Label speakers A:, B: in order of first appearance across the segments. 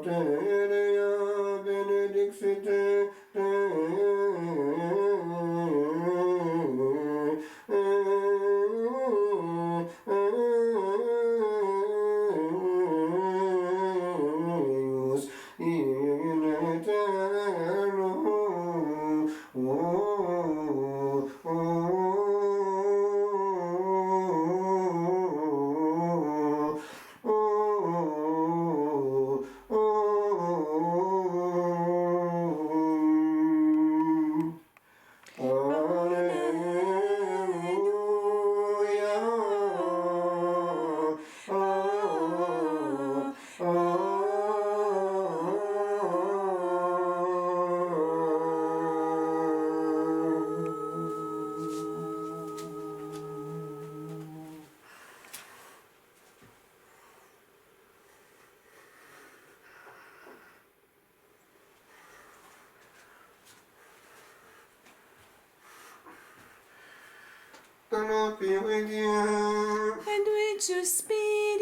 A: materia benedicite Deus in eterno The Lord be with you.
B: And with your spirit.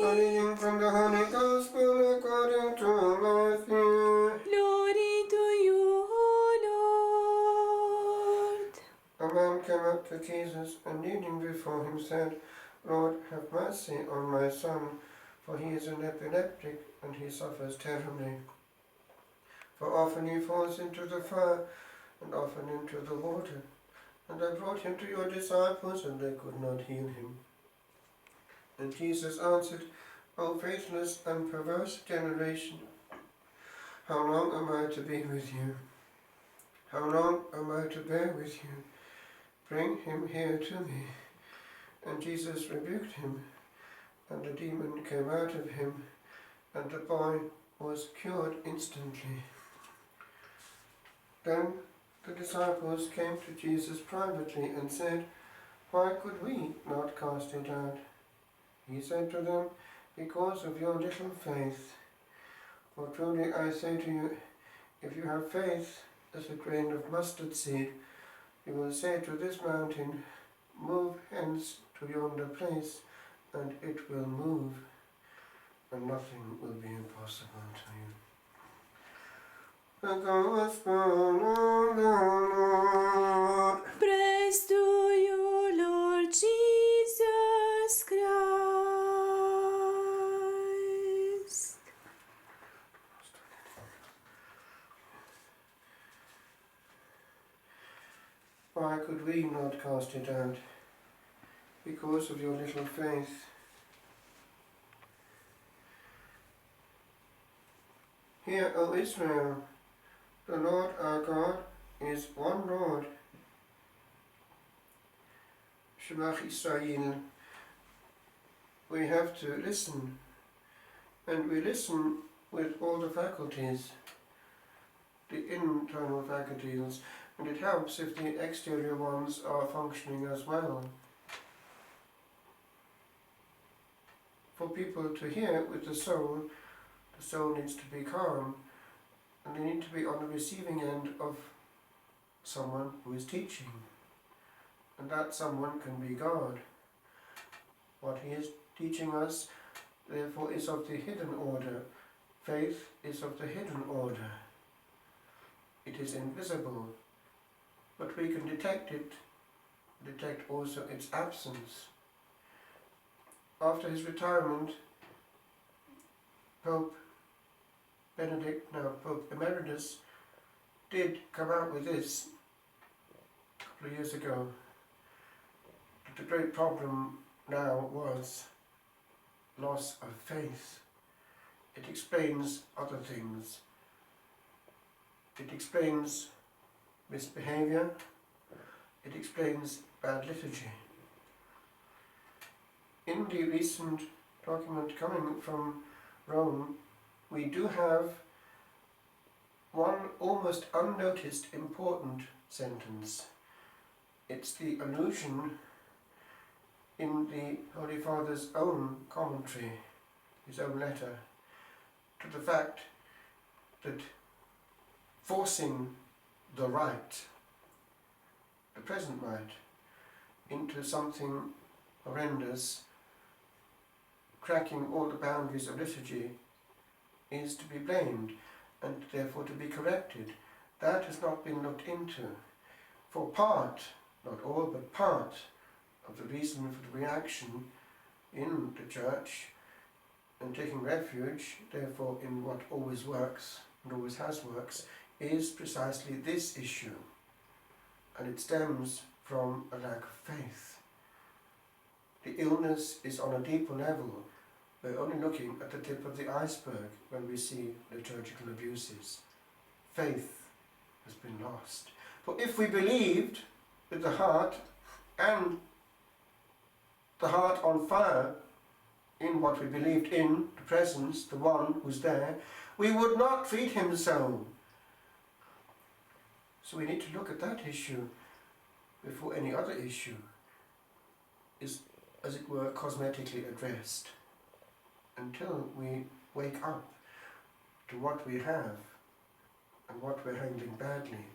A: A reading from the Holy Gospel according to Matthew.
B: Glory to you, O Lord.
A: A man came up to Jesus and kneeling before him said, Lord, have mercy on my son, for he is an epileptic and he suffers terribly. For often he falls into the fire and often into the water. And I brought him to your disciples, and they could not heal him. And Jesus answered, O faithless and perverse generation, how long am I to be with you? How long am I to bear with you? Bring him here to me. And Jesus rebuked him, and the demon came out of him, and the boy was cured instantly. Then the disciples came to Jesus privately and said, Why could we not cast it out? He said to them, Because of your little faith. For truly I say to you, if you have faith as a grain of mustard seed, you will say to this mountain, Move hence to yonder place, and it will move, and nothing will be impossible to you. The Gospel of the Lord.
B: Praise to you, Lord Jesus Christ.
A: Why could we not cast it out? Because of your little faith. Hear, O Israel, the Lord our God is one Lord. Shema Israel. We have to listen, and we listen with all the faculties, the internal faculties, and it helps if the exterior ones are functioning as well. For people to hear with the soul needs to be calm, and they need to be on the receiving end of someone who is teaching. And that someone can be God. What he is teaching us, therefore, is of the hidden order. Faith is of the hidden order. It is invisible, but we can detect it, detect also its absence. After his retirement, Pope Emeritus did come out with this a couple of years ago. But the great problem now was loss of faith. It explains other things. It explains misbehavior. It explains bad liturgy. In the recent document coming from Rome, we do have one almost unnoticed important sentence. It's the allusion in the Holy Father's own commentary, his own letter, to the fact that forcing the right, the present right, into something horrendous, cracking all the boundaries of liturgy, is to be blamed and therefore to be corrected. That has not been looked into. For part, not all, but part of the reason for the reaction in the church and taking refuge, therefore, in what always works and always has works, is precisely this issue. And it stems from a lack of faith. The illness is on a deeper level. We're only looking at the tip of the iceberg when we see liturgical abuses. Faith has been lost. For if we believed with the heart, and the heart on fire in what we believed in, the presence, the one who's there, we would not treat him so. So we need to look at that issue before any other issue is, as it were, cosmetically addressed. Until we wake up to what we have and what we're handling badly,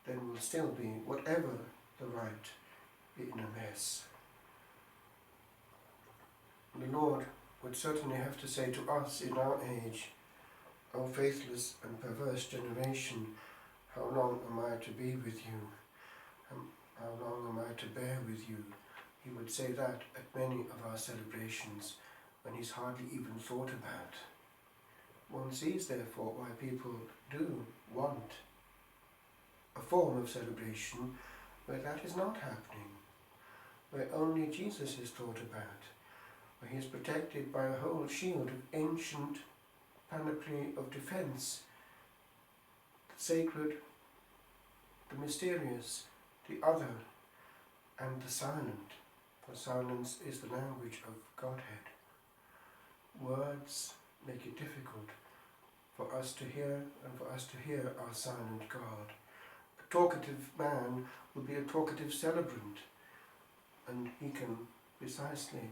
A: then we'll still be, whatever the right, be in a mess. The Lord would certainly have to say to us in our age, O faithless and perverse generation, how long am I to be with you? How long am I to bear with you? He would say that at many of our celebrations when he's hardly even thought about. One sees therefore why people do want a form of celebration where that is not happening, where only Jesus is thought about, where he is protected by a whole shield of ancient panoply of defence, the sacred, the mysterious, the other, and the silent, for silence is the language of Godhead. Words make it difficult for us to hear and for us to hear our silent God. A talkative man will be a talkative celebrant, and he can precisely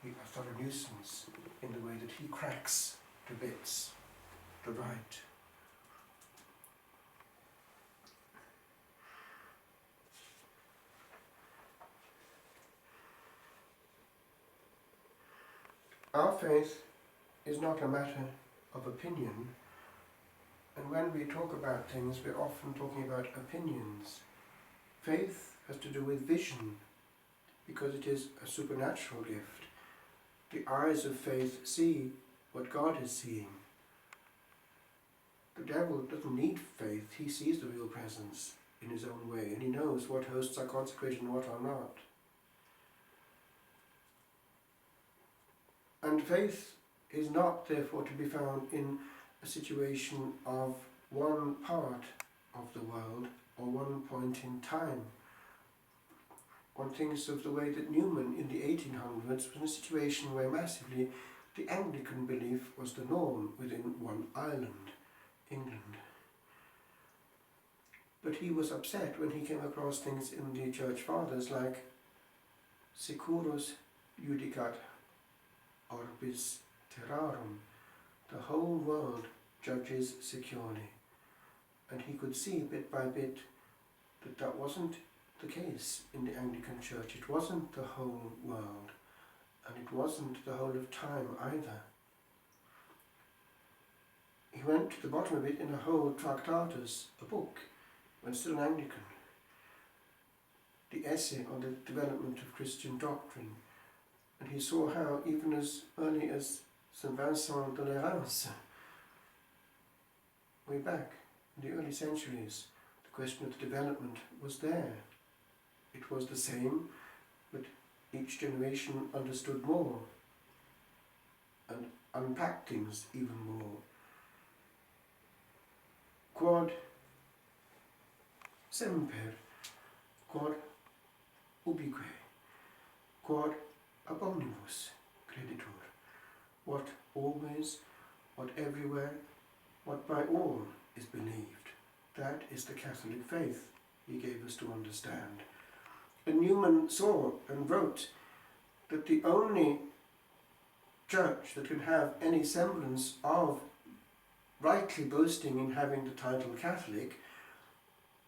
A: be a thorough nuisance in the way that he cracks to bits the right. Our faith is not a matter of opinion, and when we talk about things, we're often talking about opinions. Faith has to do with vision, because it is a supernatural gift. The eyes of faith see what God is seeing. The devil doesn't need faith, he sees the real presence in his own way, and he knows what hosts are consecrated and what are not. And faith is not, therefore, to be found in a situation of one part of the world or one point in time. One thinks of the way that Newman in the 1800s was in a situation where massively the Anglican belief was the norm within one island, England. But he was upset when he came across things in the Church Fathers like securus judicat orbis terrarum, the whole world judges securely. And he could see bit by bit that that wasn't the case in the Anglican Church. It wasn't the whole world, and it wasn't the whole of time either. He went to the bottom of it in a whole Tractatus, a book, when still an Anglican. The essay on the development of Christian doctrine. And he saw how, even as early as St. Vincent de Lerins, way back in the early centuries, the question of the development was there. It was the same, but each generation understood more and unpacked things even more. Quod semper, quod ubique, quod ab omnibus creditur. What always, what everywhere, what by all is believed. That is the Catholic faith he gave us to understand. And Newman saw and wrote that the only church that can have any semblance of rightly boasting in having the title Catholic,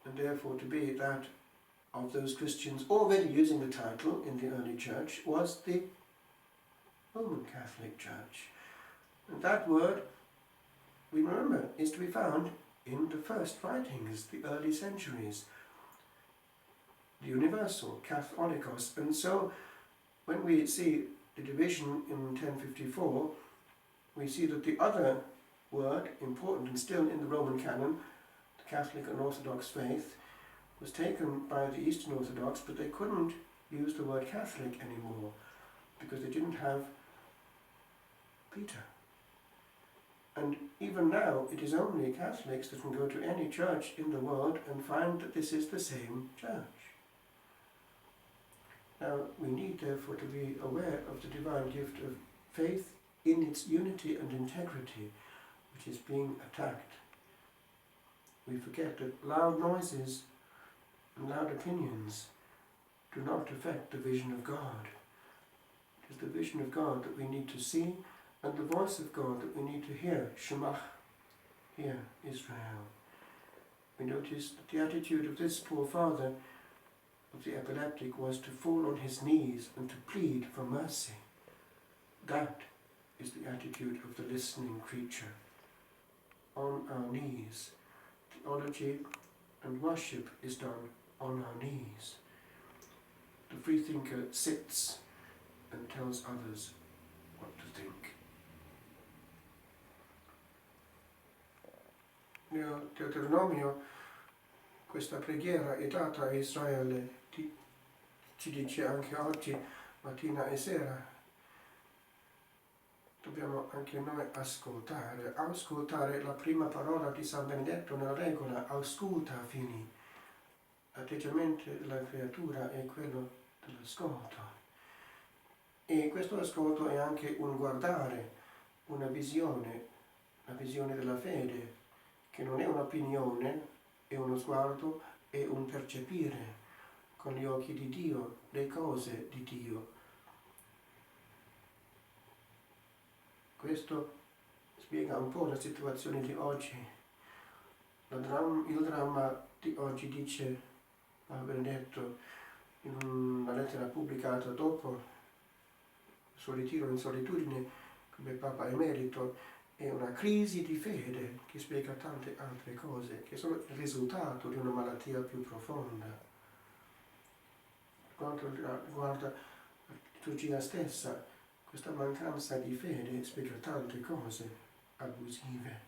A: and therefore to be that of those Christians already using the title in the early church, was the Roman Catholic Church. And that word we remember, is to be found in the first writings, the early centuries, the universal, Catholicos. And so when we see the division in 1054, we see that the other word, important and still in the Roman canon, the Catholic and Orthodox faith, was taken by the Eastern Orthodox, but they couldn't use the word Catholic anymore because they didn't have Peter. And even now, it is only Catholics that can go to any church in the world and find that this is the same church. Now, we need therefore to be aware of the divine gift of faith in its unity and integrity, which is being attacked. We forget that loud noises and loud opinions do not affect the vision of God. It is the vision of God that we need to see, and the voice of God that we need to hear. Shema, hear Israel. We notice that the attitude of this poor father of the epileptic was to fall on his knees and to plead for mercy. That is the attitude of the listening creature. On our knees. Theology and worship is done on our knees. The freethinker sits and tells others what to think. Nel Deuteronomio questa preghiera è data a Israele, ci dice anche oggi, mattina e sera. Dobbiamo anche noi ascoltare la prima parola di San Benedetto nella regola, ausculta fini. L'atteggiamento della creatura è quello dell'ascolto. E questo ascolto è anche un guardare, una visione, la visione della fede, che non è un'opinione, è uno sguardo, è un percepire con gli occhi di Dio, le cose di Dio. Questo spiega un po' la situazione di oggi. Il dramma di oggi, dice Papa Benedetto in una lettera pubblicata dopo il suo ritiro in solitudine come Papa Emerito, è una crisi di fede che spiega tante altre cose, che sono il risultato di una malattia più profonda. Quanto riguarda la liturgia stessa, questa mancanza di fede spiega tante cose abusive.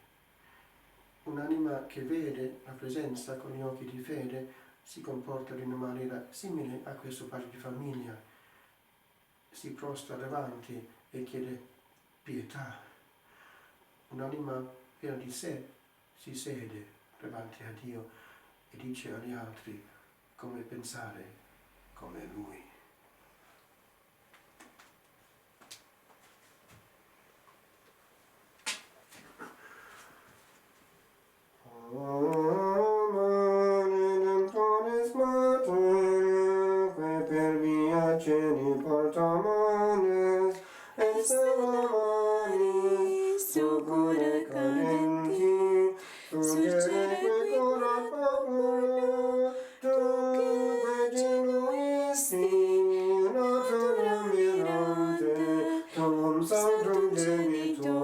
A: Un'anima che vede la presenza con gli occhi di fede si comporta in una maniera simile a questo padre di famiglia. Si prostra davanti e chiede pietà. Un'anima piena di sé si siede davanti a Dio e dice agli altri come pensare come Lui.
B: Sanctum genitor